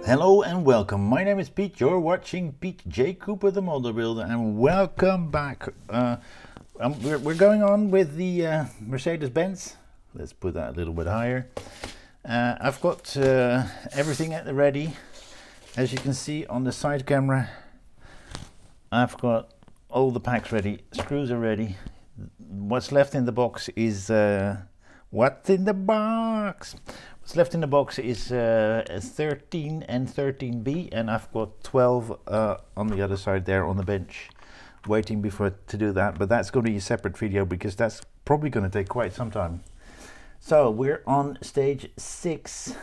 Hello and welcome. My name is Pete. You're watching Pete J. Cooper, the Model Builder, and welcome back. We're going on with the Mercedes-Benz. Let's put that a little bit higher. I've got everything at the ready. As you can see on the side camera, I've got all the packs ready. Screws are ready. What's left in the box is what's in the box? What's left in the box is 13 and 13B, and I've got 12 on the other side there on the bench, waiting to do that. But that's going to be a separate video because that's probably going to take quite some time. So we're on stage 6.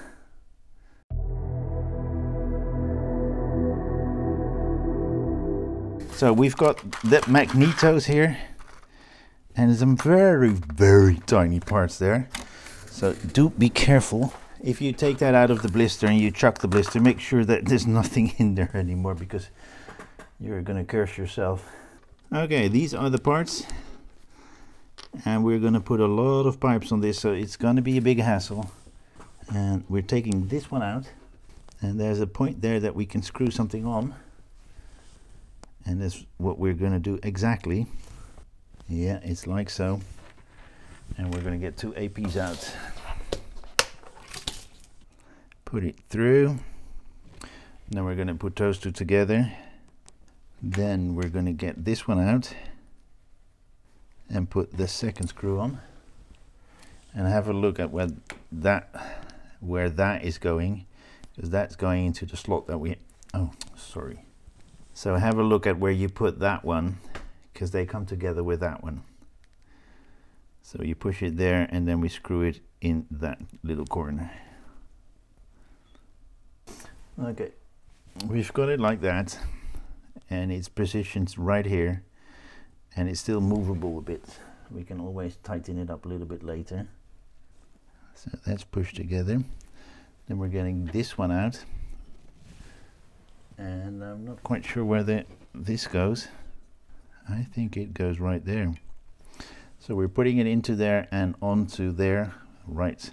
So we've got the magnetos here, and some very tiny parts there. So do be careful. If you take that out of the blister and you chuck the blister, make sure that there's nothing in there anymore, because you're gonna curse yourself. Okay, these are the parts, and we're gonna put a lot of pipes on this, so it's gonna be a big hassle. And we're taking this one out, and there's a point there that we can screw something on, and that's what we're gonna do exactly. Yeah, it's like so. And we're going to get 2 APs out. Put it through. Then we're going to put those two together. Then we're going to get this one out and put the second screw on. And have a look at where that is going, because that's going into the slot that we... Oh, sorry. So have a look at where you put that one, because they come together with that one. So you push it there, and then we screw it in that little corner. Okay, we've got it like that, and it's positioned right here, and it's still movable a bit. We can always tighten it up a little bit later. So that's pushed together. Then we're getting this one out, and I'm not quite sure where this goes. I think it goes right there. So we're putting it into there and onto there, right,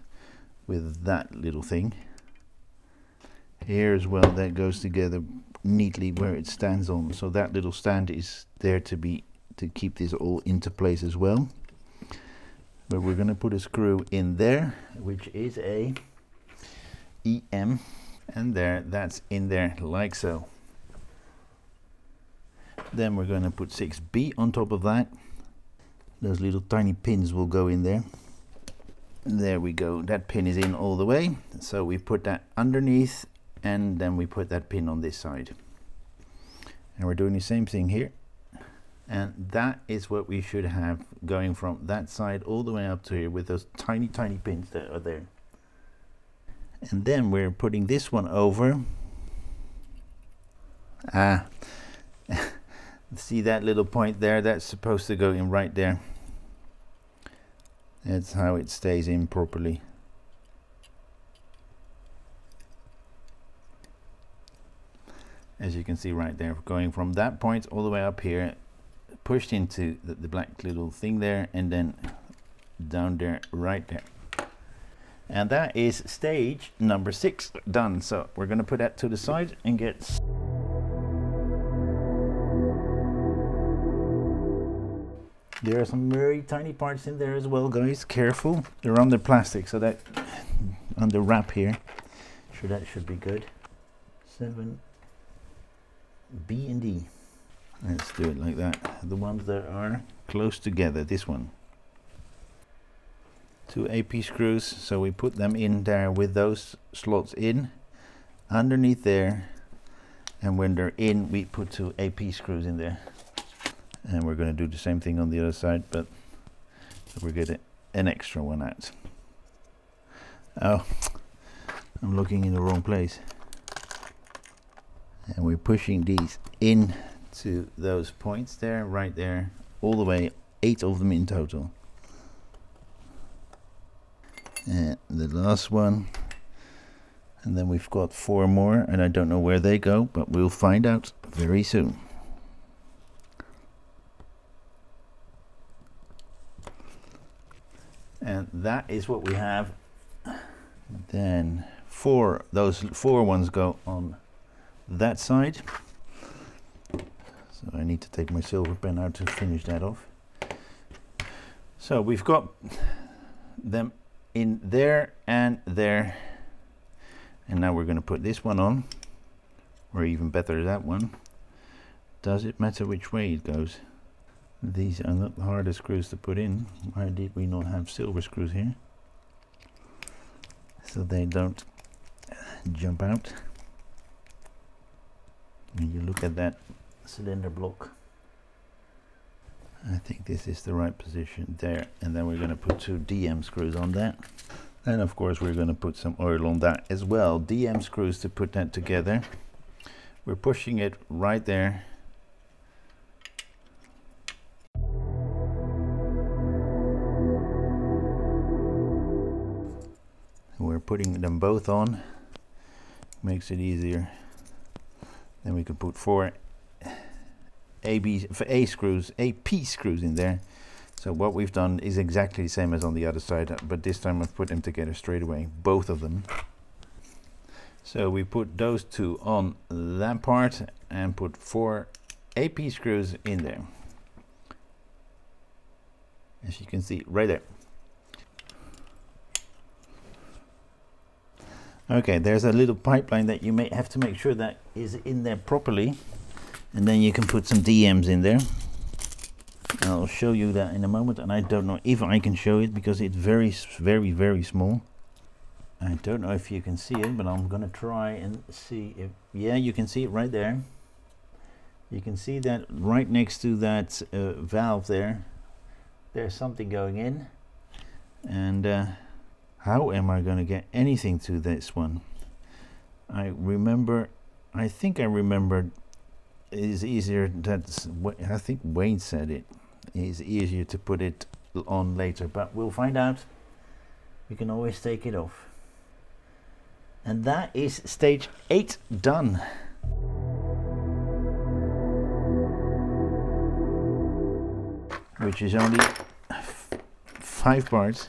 with that little thing. Here as well, that goes together neatly where it stands on. So that little stand is there to keep this all into place as well. But we're going to put a screw in there, which is a EM, and that's in there like so. Then we're going to put 6B on top of that. Those little tiny pins will go in there. There we go. That pin is in all the way. So we put that underneath, and then we put that pin on this side. And we're doing the same thing here. And that is what we should have going from that side all the way up to here with those tiny pins that are there. And then we're putting this one over. See that little point there? That's supposed to go in right there. That's how it stays in properly. As you can see right there, going from that point all the way up here, pushed into the black little thing there, and then down there, right there. And that is stage number 6 done. So we're going to put that to the side and get... There are some very tiny parts in there as well, guys. Careful. They're under plastic, so that under wrap here. Sure, that should be good. 7 B and D. Let's do it like that. The ones that are close together. This one. 2 AP screws. So we put them in there with those slots in, underneath there, and when they're in, we put 2 AP screws in there. And we're going to do the same thing on the other side, but we're getting an extra one out. Oh, I'm looking in the wrong place. And we're pushing these in to those points there, right there, all the way, 8 of them in total. And the last one. And then we've got 4 more, and I don't know where they go, but we'll find out very soon. And that is what we have. Then those four ones go on that side. So I need to take my silver pen out to finish that off. So we've got them in there and there, and now we're going to put this one on, or even better, that one. Does it matter which way it goes? These are not the hardest screws to put in. Why did we not have silver screws here? So they don't jump out. And you look at that cylinder block. I think this is the right position there, and then we're going to put 2 DM screws on that. And of course we're going to put some oil on that as well. DM screws to put that together. We're pushing it right there. We're putting them both on. Makes it easier. Then we can put 4 AP screws in there. So what we've done is exactly the same as on the other side, but this time I've put them together straight away, both of them. So we put those 2 on that part and put 4 AP screws in there. As you can see right there. Okay, there's a little pipeline that you may have to make sure that is in there properly, and then you can put some DMs in there. I'll show you that in a moment, and I don't know if I can show it because it's very small. I don't know if you can see it, but I'm gonna try and see if, yeah, you can see it right there. You can see that right next to that valve there, there's something going in, and how am I going to get anything to this one? I think I remembered it is easier, I think Wayne said it is easier to put it on later, but we'll find out. We can always take it off. And that is stage 8 done. Which is only 5 parts.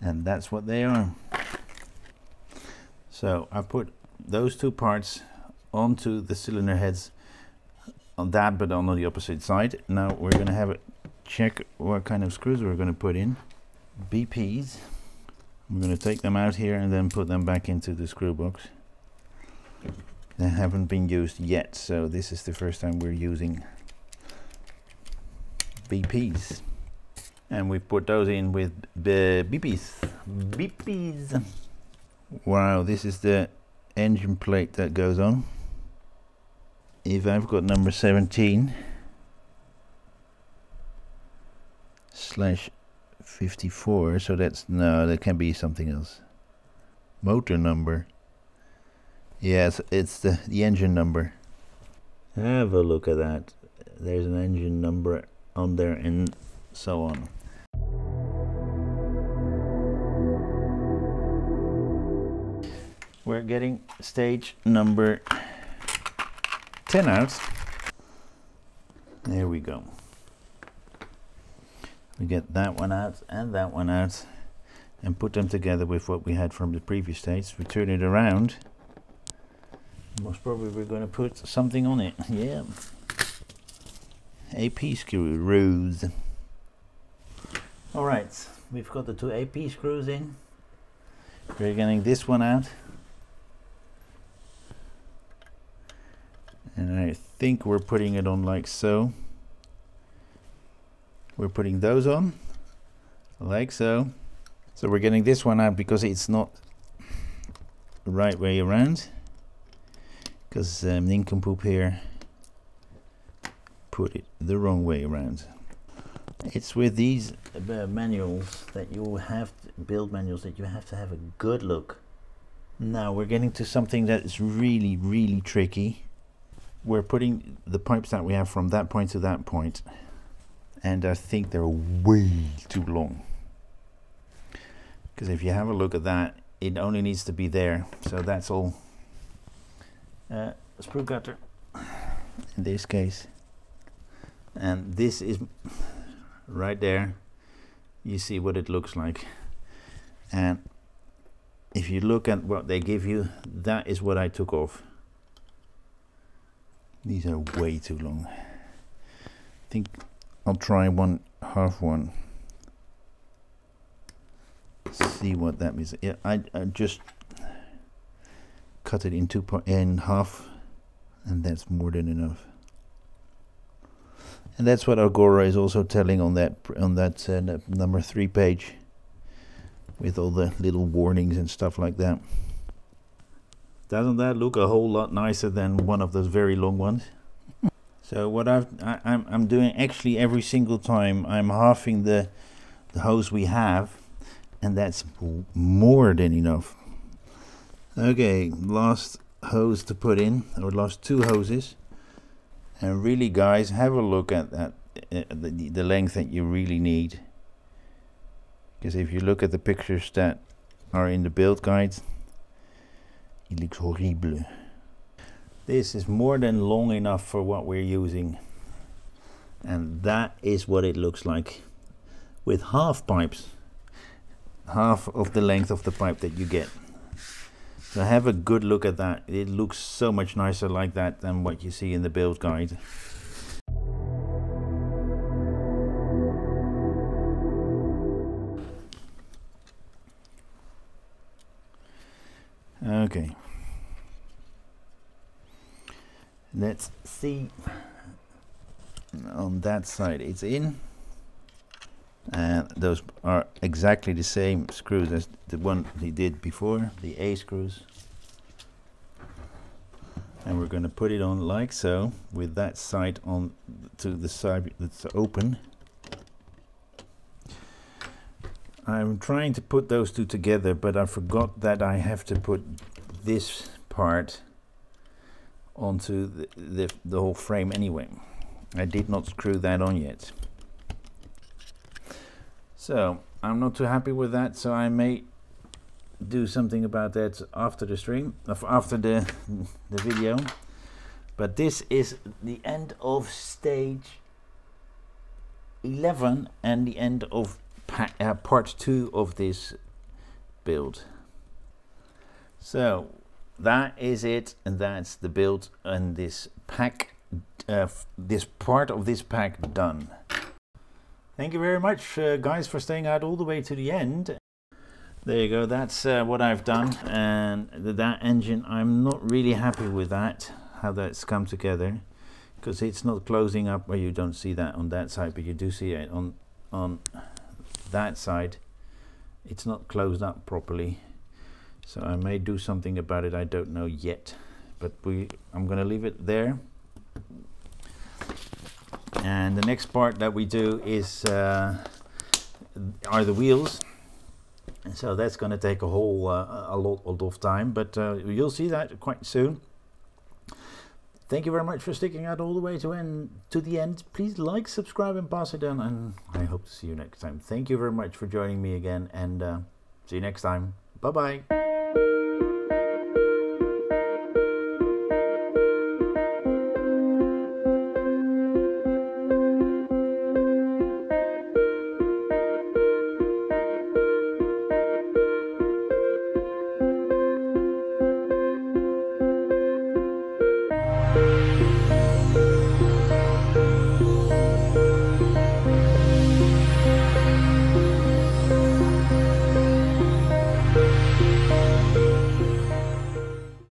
And that's what they are. So I put those 2 parts onto the cylinder heads on that, but on the opposite side. Now we're going to have a check what kind of screws we're going to put in. BPs. I'm going to take them out here and then put them back into the screw box. They haven't been used yet, so this is the first time we're using BPs. And we put those in with the BPs. Wow, this is the engine plate that goes on. If I've got number 17/54, so that's, no, that can be something else. Motor number. Yes, it's the engine number. Have a look at that. There's an engine number on there and so on. We're getting stage number 10 out. There we go. We get that one out and that one out and put them together with what we had from the previous stage. We turn it around. Most probably we're going to put something on it. Yeah. AP screws. Alright, we've got the 2 AP screws in. We're getting this one out. And I think we're putting it on like so. We're putting those on like so. So we're getting this one out because it's not the right way around. Because Nincompoop here put it the wrong way around. It's with these manuals that you have to, build manuals, that you have to have a good look. Now we're getting to something that is really tricky. We're putting the pipes that we have from that point to that point, and I think they're way too long. Because if you have a look at that, it only needs to be there. So that's all. Sprue cutter in this case, and this is right there. You see what it looks like. And if you look at what they give you, that is what I took off. These are way too long. I think I'll try half one. See what that means. Yeah, I just cut it in half, and that's more than enough. And that's what Agora is also telling on that number 3 page, with all the little warnings and stuff like that. Doesn't that look a whole lot nicer than one of those very long ones? So what I'm doing actually every single time, I'm halving the hose we have, and that's more than enough. Okay, last hose to put in, or last 2 hoses. And really, guys, have a look at that, the length that you really need. Because if you look at the pictures that are in the build guides, it looks horrible. This is more than long enough for what we're using. And that is what it looks like with half pipes. Half of the length of the pipe that you get. So have a good look at that. It looks so much nicer like that than what you see in the build guide. Okay. Let's see. On that side it's in. And those are exactly the same screws as the one he did before, the A screws. And we're going to put it on like so, with that side on to the side that's open. I'm trying to put those two together, but I forgot that I have to put this part onto the whole frame anyway. I did not screw that on yet. So I'm not too happy with that, so I may do something about that after the stream, after the video. But this is the end of stage 11 and the end of part 2 of this build. So that is it, and that's the build and this pack, this part of this pack done. Thank you very much, guys, for staying out all the way to the end. There you go, that's what I've done. And that engine, I'm not really happy with that, how that's come together, because it's not closing up. Well, you don't see that on that side, but you do see it on that side. It's not closed up properly, so I may do something about it. I don't know yet, but I'm gonna leave it there. And the next part that we do is are the wheels, and so that's going to take a whole a lot of time, but you'll see that quite soon. Thank you very much for sticking out all the way to the end. Please like, subscribe, and pass it on, and I hope to see you next time. Thank you very much for joining me again, and see you next time. Bye bye.